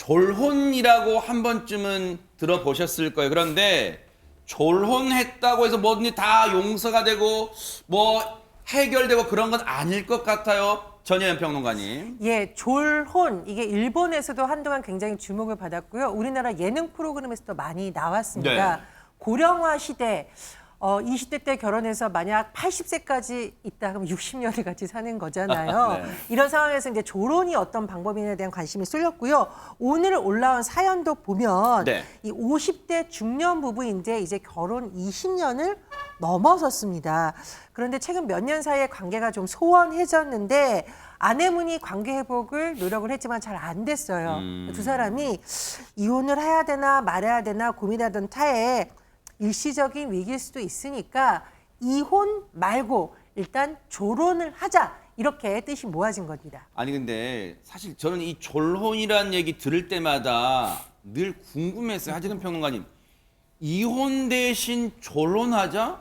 졸혼이라고 한 번쯤은 들어보셨을 거예요. 그런데 졸혼했다고 해서 뭐든지 다 용서가 되고 뭐 해결되고 그런 건 아닐 것 같아요. 전혜연 평론가님. 예, 졸혼 이게 일본에서도 한동안 굉장히 주목을 받았고요. 우리나라 예능 프로그램에서도 많이 나왔습니다. 네. 고령화 시대 20대 때 결혼해서 만약 80세까지 있다 그러면 60년을 같이 사는 거잖아요. 네. 이런 상황에서 이제 졸혼이 어떤 방법이냐에 대한 관심이 쏠렸고요. 오늘 올라온 사연도 보면 네. 이 50대 중년 부부인데 이제 결혼 20년을 넘어섰습니다. 그런데 최근 몇 년 사이에 관계가 좀 소원해졌는데 아내분이 관계 회복을 노력을 했지만 잘 안 됐어요. 두 사람이 이혼을 해야 되나 말아야 되나 고민하던 타에 일시적인 위기일 수도 있으니까 이혼 말고 일단 졸혼을 하자 이렇게 뜻이 모아진 겁니다. 아니 근데 사실 저는 이 졸혼이라는 얘기 들을 때마다 늘 궁금했어요. 하재근 평론가님. 이혼 대신 졸혼하자?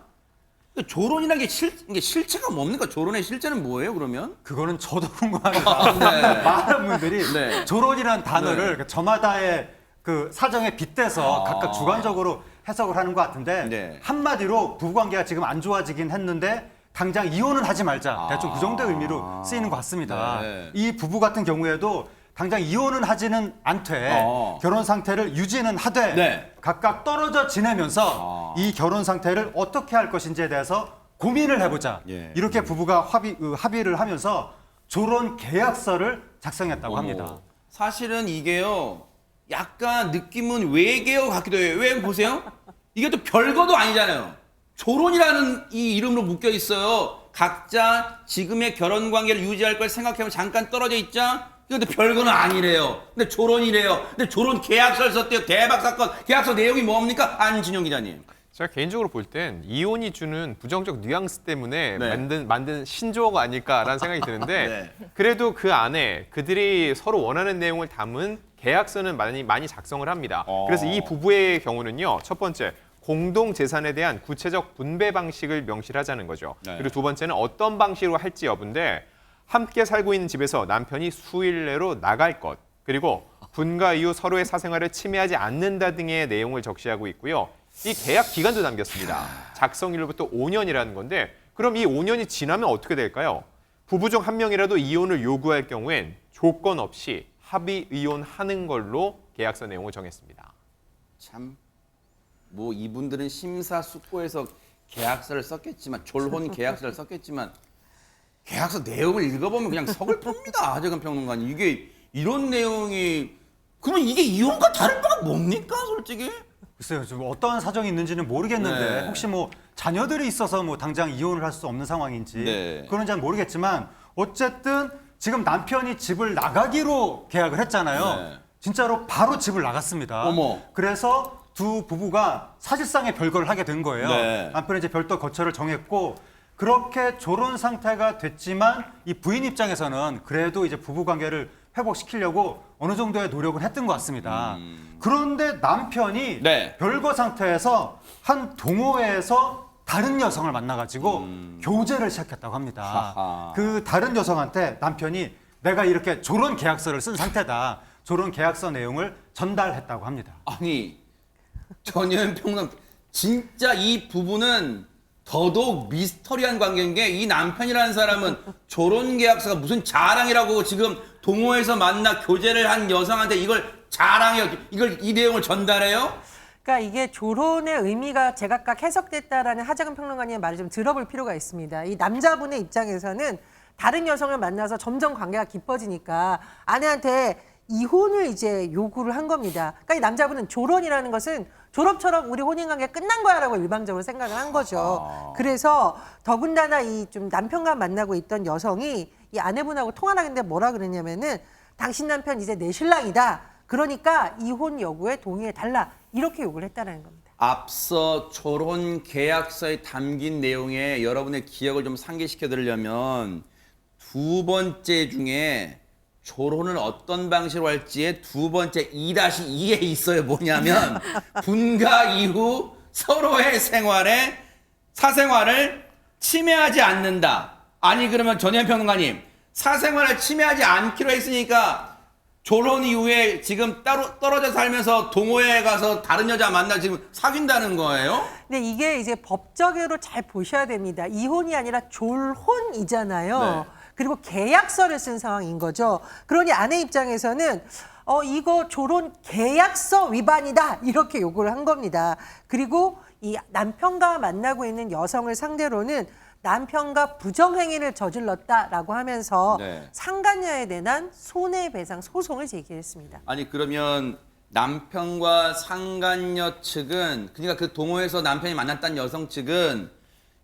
졸혼이라는 게 이게 실체가 뭡니까? 졸혼의 실체는 뭐예요, 그러면? 그거는 저도 궁금합니다. 네. 많은 분들이 네. 졸혼이라는 단어를 저마다의 그 사정에 빗대서 각각 주관적으로 해석을 하는 것 같은데 네. 한마디로 부부관계가 지금 안 좋아지긴 했는데 당장 이혼은 하지 말자. 대충 그 정도의 의미로 쓰이는 것 같습니다. 네. 이 부부 같은 경우에도 당장 이혼은 하지는 않되 결혼 상태를 유지는 하되 네. 각각 떨어져 지내면서 이 결혼 상태를 어떻게 할 것인지에 대해서 고민을 해보자. 예. 이렇게 부부가 합의를 하면서 졸혼 계약서를 작성했다고 합니다. 사실은 이게요, 약간 느낌은 외계어 같기도 해요. 왜 보세요? 이게 또 별거도 아니잖아요. 졸혼이라는 이 이름으로 묶여 있어요. 각자 지금의 결혼 관계를 유지할 걸 생각하면 잠깐 떨어져 있자. 근데 별거는 아니래요. 근데 졸혼이래요. 근데 졸혼 계약서를 썼대요. 대박 사건. 계약서 내용이 뭡니까? 안진영 기자님. 제가 개인적으로 볼 땐 이혼이 주는 부정적 뉘앙스 때문에 네. 만든 신조어가 아닐까라는 생각이 드는데 네. 그래도 그 안에 그들이 서로 원하는 내용을 담은 계약서는 많이 작성을 합니다. 그래서 이 부부의 경우는요. 첫 번째, 공동 재산에 대한 구체적 분배 방식을 명시하자는 거죠. 네. 그리고 두 번째는 어떤 방식으로 할지 여부인데 함께 살고 있는 집에서 남편이 수일 내로 나갈 것, 그리고 분가 이후 서로의 사생활을 침해하지 않는다 등의 내용을 적시하고 있고요. 이 계약 기간도 담겼습니다. 작성일로부터 5년이라는 건데 그럼 이 5년이 지나면 어떻게 될까요? 부부 중 한 명이라도 이혼을 요구할 경우엔 조건 없이 합의 이혼하는 걸로 계약서 내용을 정했습니다. 참, 뭐 이분들은 심사숙고해서 계약서를 썼겠지만, 졸혼 계약서를 썼겠지만, 계약서 내용을 읽어보면 그냥 서글픕니다. 하재근 평론가님. 이게 이런 내용이, 그러면 이게 이혼과 다른 바가 뭡니까, 솔직히? 글쎄요, 좀 어떤 사정이 있는지는 모르겠는데 네. 혹시 뭐 자녀들이 있어서 뭐 당장 이혼을 할 수 없는 상황인지 네. 그건 잘 모르겠지만 어쨌든 지금 남편이 집을 나가기로 계약을 했잖아요. 네. 진짜로 바로 집을 나갔습니다. 어머. 그래서 두 부부가 사실상의 별거를 하게 된 거예요. 네. 남편이 이제 별도 거처를 정했고 그렇게 졸혼 상태가 됐지만 이 부인 입장에서는 그래도 이제 부부 관계를 회복시키려고 어느 정도의 노력을 했던 것 같습니다. 그런데 남편이 네. 별거 상태에서 한 동호회에서 다른 여성을 만나가지고 교제를 시작했다고 합니다. 하하. 그 다른 여성한테 남편이 내가 이렇게 졸혼 계약서를 쓴 상태다. 졸혼 계약서 내용을 전달했다고 합니다. 아니, 전혜연 평론, 진짜 이 부부는 더더욱 미스터리한 관계인 게 이 남편이라는 사람은 졸혼 계약서가 무슨 자랑이라고 지금 동호회에서 만나 교제를 한 여성한테 이걸 자랑해요. 이 내용을 전달해요? 그러니까 이게 졸혼의 의미가 제각각 해석됐다라는 하재근 평론가님의 말을 좀 들어볼 필요가 있습니다. 이 남자분의 입장에서는 다른 여성을 만나서 점점 관계가 깊어지니까 아내한테 이혼을 이제 요구를 한 겁니다. 그러니까 이 남자분은 졸혼이라는 것은 졸업처럼 우리 혼인관계 끝난 거야라고 일방적으로 생각을 한 거죠. 그래서 더군다나 이 좀 남편과 만나고 있던 여성이 이 아내분하고 통화를 하는데 뭐라 그랬냐면은 당신 남편 이제 내 신랑이다. 그러니까 이혼 여부에 동의해달라. 이렇게 요구를 했다는 겁니다. 앞서 졸혼 계약서에 담긴 내용에 여러분의 기억을 좀 상기시켜 드리려면 두 번째 중에 졸혼을 어떤 방식으로 할지의 두 번째 2-2에 있어요. 뭐냐면 분가 이후 서로의 사생활을 침해하지 않는다. 아니 그러면 전혜연 평론가님, 사생활을 침해하지 않기로 했으니까 졸혼 이후에 지금 따로 떨어져 살면서 동호회 가서 다른 여자 만나 지금 사귄다는 거예요? 근데 이게 이제 법적으로 잘 보셔야 됩니다. 이혼이 아니라 졸혼이잖아요. 네. 그리고 계약서를 쓴 상황인 거죠. 그러니 아내 입장에서는 이거 졸혼 계약서 위반이다 이렇게 요구를 한 겁니다. 그리고 이 남편과 만나고 있는 여성을 상대로는 남편과 부정행위를 저질렀다라고 하면서 네. 상간녀에 대한 손해배상 소송을 제기했습니다. 아니 그러면 남편과 상간녀 측은 그러니까 그 동호회에서 남편이 만났다는 여성 측은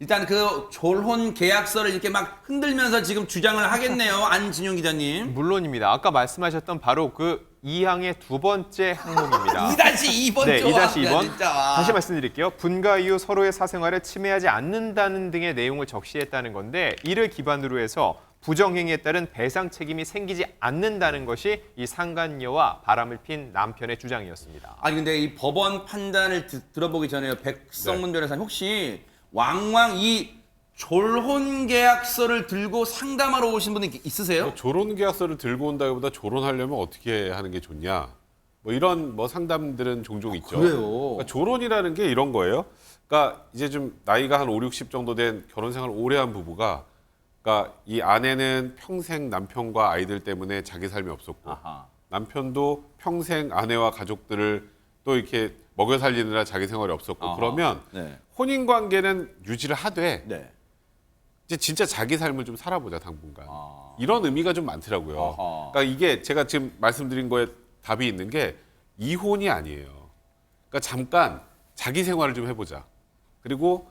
일단 그 졸혼 계약서를 이렇게 막 흔들면서 지금 주장을 하겠네요. 안진용 기자님. 물론입니다. 아까 말씀하셨던 바로 그 2항의 두 번째 항목입니다. 2-2번 네, 좋아. 2-2번. 진짜. 다시 말씀드릴게요. 분가 이후 서로의 사생활을 침해하지 않는다는 등의 내용을 적시했다는 건데 이를 기반으로 해서 부정행위에 따른 배상 책임이 생기지 않는다는 것이 이 상간녀와 바람을 핀 남편의 주장이었습니다. 아니 근데 이 법원 판단을 들어보기 전에요. 백성문 변호사님 혹시 왕왕 이 졸혼 계약서를 들고 상담하러 오신 분이 있으세요? 조론 계약서를 들고 온다기보다 조론하려면 어떻게 하는 게 좋냐. 뭐 이런 뭐 상담들은 종종 있죠. 그래요? 그러니까 조론이라는 게 이런 거예요. 그러니까 이제 좀 나이가 한 5, 60 정도 된 결혼 생활 오래 한 부부가 그러니까 이 아내는 평생 남편과 아이들 때문에 자기 삶이 없었고 아하. 남편도 평생 아내와 가족들을 또 이렇게 먹여 살리느라 자기 생활이 없었고 아하. 그러면 네. 혼인 관계는 유지를 하되 네. 이제 진짜 자기 삶을 좀 살아보자 당분간 아. 이런 의미가 좀 많더라고요. 아하. 그러니까 이게 제가 지금 말씀드린 거에 답이 있는 게 이혼이 아니에요. 그러니까 잠깐 자기 생활을 좀 해보자. 그리고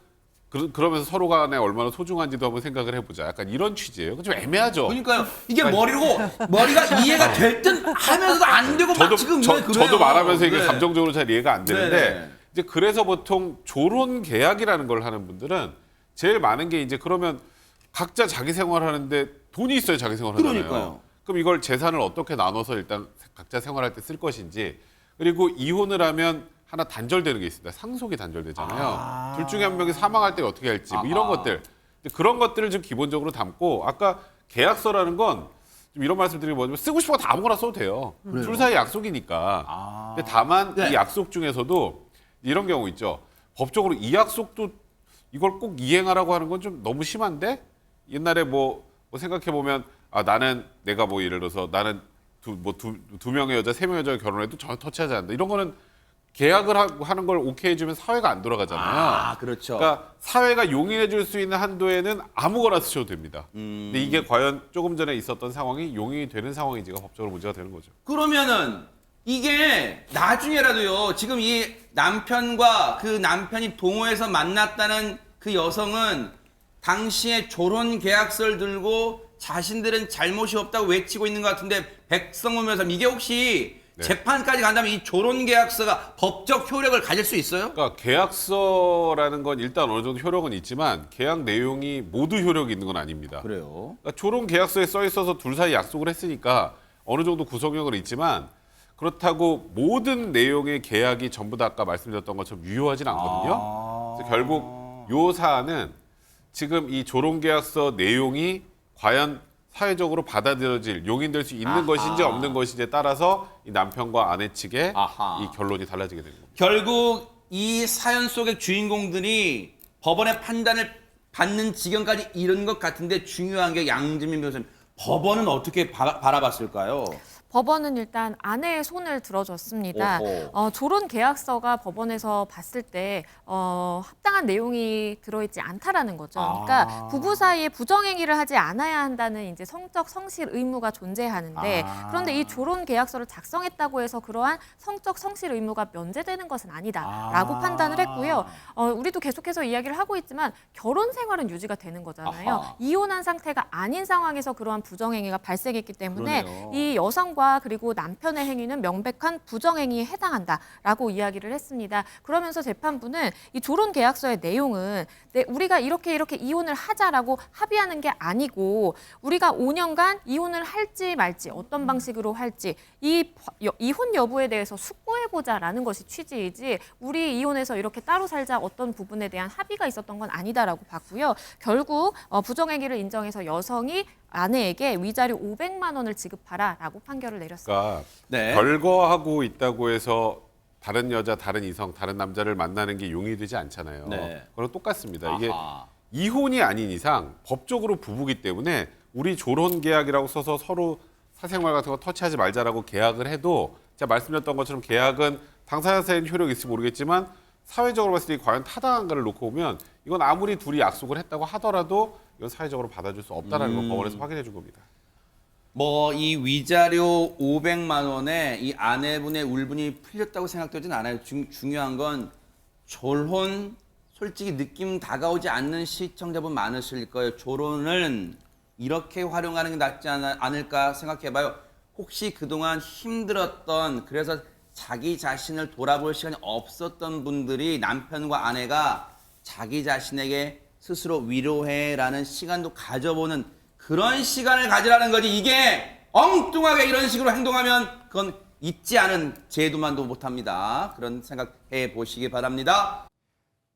그러면서 서로 간에 얼마나 소중한지도 한번 생각을 해보자. 약간 이런 취지예요. 좀 애매하죠. 그러니까요. 이게 머리가 이해가 될 듯 하면서도 안 되고 막 지금 왜 그래요? 저도 말하면서 이게 네. 감정적으로 잘 이해가 안 되는데 네. 이제 그래서 보통 조론 계약이라는 걸 하는 분들은 제일 많은 게 이제 그러면 각자 자기 생활하는데 돈이 있어야 자기 생활하잖아요. 그러니까요. 그럼 이걸 재산을 어떻게 나눠서 일단 각자 생활할 때 쓸 것인지 그리고 이혼을 하면 하나 단절되는 게 있습니다. 상속이 단절되잖아요. 둘 중에 한 명이 사망할 때 어떻게 할지 뭐 이런 것들 그런 것들을 좀 기본적으로 담고 아까 계약서라는 건 좀 이런 말씀드리면 뭐냐면 쓰고 싶은 거 다 아무거나 써도 돼요. 둘 사이 약속이니까. 근데 다만 네. 이 약속 중에서도 이런 경우 있죠. 법적으로 이 약속도 이걸 꼭 이행하라고 하는 건 좀 너무 심한데 옛날에 뭐 생각해 보면 나는 내가 뭐 예를 들어서 나는 두 명의 여자, 세 명의 여자가 결혼해도 전혀 터치하지 않는다. 이런 거는 계약을 하는 걸 오케이 해주면 사회가 안 돌아가잖아요. 아, 그렇죠. 그러니까 사회가 용인해 줄 수 있는 한도에는 아무거나 쓰셔도 됩니다. 근데 이게 과연 조금 전에 있었던 상황이 용인이 되는 상황인지가 법적으로 문제가 되는 거죠. 그러면은 이게 나중에라도요. 지금 이 남편과 그 남편이 동호회에서 만났다는 그 여성은 당시에 졸혼 계약서를 들고 자신들은 잘못이 없다고 외치고 있는 것 같은데 백성문 변호사님 이게 혹시 네. 재판까지 간다면 이 졸혼 계약서가 법적 효력을 가질 수 있어요? 그러니까 계약서라는 건 일단 어느 정도 효력은 있지만 계약 내용이 모두 효력이 있는 건 아닙니다. 그래요. 그러니까 조론 계약서에 써 있어서 둘 사이 약속을 했으니까 어느 정도 구속력은 있지만 그렇다고 모든 내용의 계약이 전부 다 아까 말씀드렸던 것처럼 유효하진 않거든요. 그래서 결국 요 사안은 지금 이 조론 계약서 내용이 과연 사회적으로 받아들여질 용인될 수 있는 것인지 없는 것인지에 따라서 이 남편과 아내 측의 아하. 이 결론이 달라지게 되는 겁니다. 결국 이 사연 속의 주인공들이 법원의 판단을 받는 지경까지 이른 것 같은데 중요한 게 양지민 변호사님 법원은 어떻게 바라봤을까요? 법원은 일단 아내의 손을 들어줬습니다. 오호. 졸혼 계약서가 법원에서 봤을 때 합당한 내용이 들어있지 않다라는 거죠. 그러니까 부부 사이에 부정행위를 하지 않아야 한다는 이제 성적 성실 의무가 존재하는데 그런데 이 졸혼 계약서를 작성했다고 해서 그러한 성적 성실 의무가 면제되는 것은 아니다라고 판단을 했고요. 우리도 계속해서 이야기를 하고 있지만 결혼 생활은 유지가 되는 거잖아요. 아하. 이혼한 상태가 아닌 상황에서 그러한 부정행위가 발생했기 때문에 그러네요. 이 여성과 그리고 남편의 행위는 명백한 부정행위에 해당한다라고 이야기를 했습니다. 그러면서 재판부는 이 졸혼 계약서의 내용은 우리가 이렇게 이혼을 하자라고 합의하는 게 아니고 우리가 5년간 이혼을 할지 말지 어떤 방식으로 할지 이 이혼 여부에 대해서 숙고해보자라는 것이 취지이지 우리 이혼해서 이렇게 따로 살자 어떤 부분에 대한 합의가 있었던 건 아니다라고 봤고요. 결국 부정행위를 인정해서 여성이 아내에게 위자료 500만 원을 지급하라라고 판결을 내렸습니다. 그러니까 네. 별거하고 있다고 해서 다른 여자, 다른 이성, 다른 남자를 만나는 게 용이 되지 않잖아요. 네. 그건 똑같습니다. 이게 아하. 이혼이 아닌 이상 법적으로 부부기 때문에 우리 조론 계약이라고 써서 서로 사생활 같은 거 터치하지 말자라고 계약을 해도 제가 말씀드렸던 것처럼 계약은 당사자의 효력이 있을지 모르겠지만 사회적으로 봤을 때 과연 타당한가를 놓고 보면 이건 아무리 둘이 약속을 했다고 하더라도 이건 사회적으로 받아줄 수 없다라는 걸 법원에서 확인해 준 겁니다. 뭐 이 위자료 500만 원에 이 아내분의 울분이 풀렸다고 생각되진 않아요. 중요한 건 졸혼 솔직히 느낌 다가오지 않는 시청자분 많으실 거예요. 졸혼은 이렇게 활용하는 게 낫지 않을까 생각해봐요. 혹시 그동안 힘들었던 그래서 자기 자신을 돌아볼 시간이 없었던 분들이 남편과 아내가 자기 자신에게 스스로 위로해라는 시간도 가져보는 그런 시간을 가지라는 거지. 이게 엉뚱하게 이런 식으로 행동하면 그건 잊지 않은 제도만도 못합니다. 그런 생각해 보시기 바랍니다.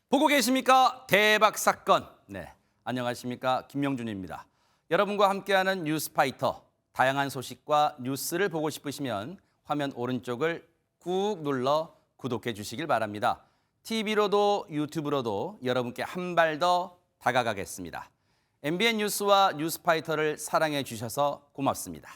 보고 계십니까? 대박 사건. 네, 안녕하십니까? 김명준입니다. 여러분과 함께하는 뉴스파이터. 다양한 소식과 뉴스를 보고 싶으시면 화면 오른쪽을 꾹 눌러 구독해 주시길 바랍니다. TV로도 유튜브로도 여러분께 한 발 더 다가가겠습니다. MBN 뉴스와 뉴스파이터를 사랑해 주셔서 고맙습니다.